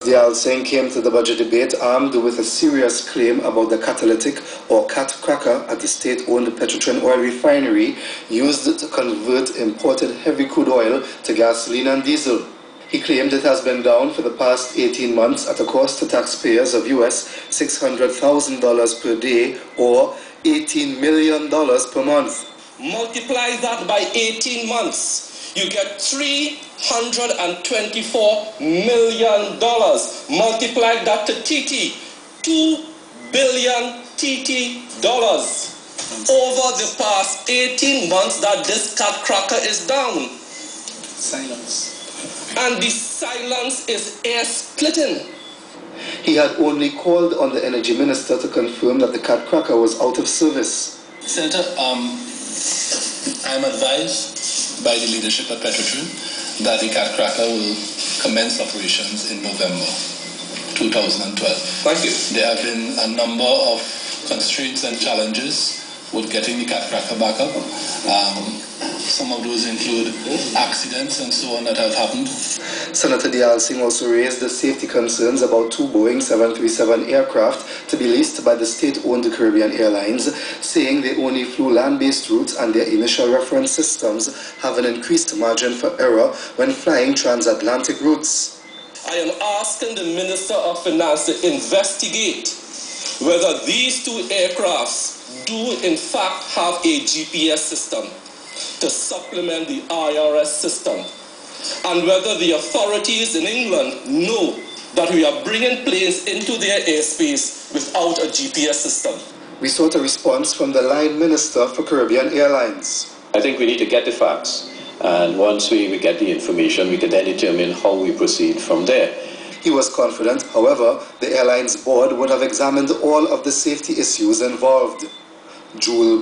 Dayal Singh came to the budget debate armed with a serious claim about the catalytic or cat cracker at the state-owned Petrotrin oil refinery used to convert imported heavy crude oil to gasoline and diesel. He claimed it has been down for the past 18 months at a cost to taxpayers of US $600,000 per day or $18 million per month. Multiply that by 18 months. You get $324 million. Multiply that to TT, 2 billion TT dollars. Over the past 18 months that this cat cracker is down. Silence. And the silence is air splitting. He had only called on the energy minister to confirm that the cat cracker was out of service. Senator, I'm advised by the leadership at Petrotrin that the cat cracker will commence operations in November 2012. Thank you. There have been a number of constraints and challenges with getting the cat cracker back up. Some of those include accidents and so on that have happened. Senator Dayal Singh also raised the safety concerns about two Boeing 737 aircraft to be leased by the state-owned Caribbean Airlines, saying they only flew land-based routes and their initial reference systems have an increased margin for error when flying transatlantic routes. I am asking the Minister of Finance to investigate whether these two aircrafts do in fact have a GPS system to supplement the IRS system, and whether the authorities in England know that we are bringing planes into their airspace without a GPS system. We sought a response from the line minister for Caribbean Airlines. I think we need to get the facts, and once we get the information, we can then determine how we proceed from there. He was confident, however, the airline's board would have examined all of the safety issues involved. Jewel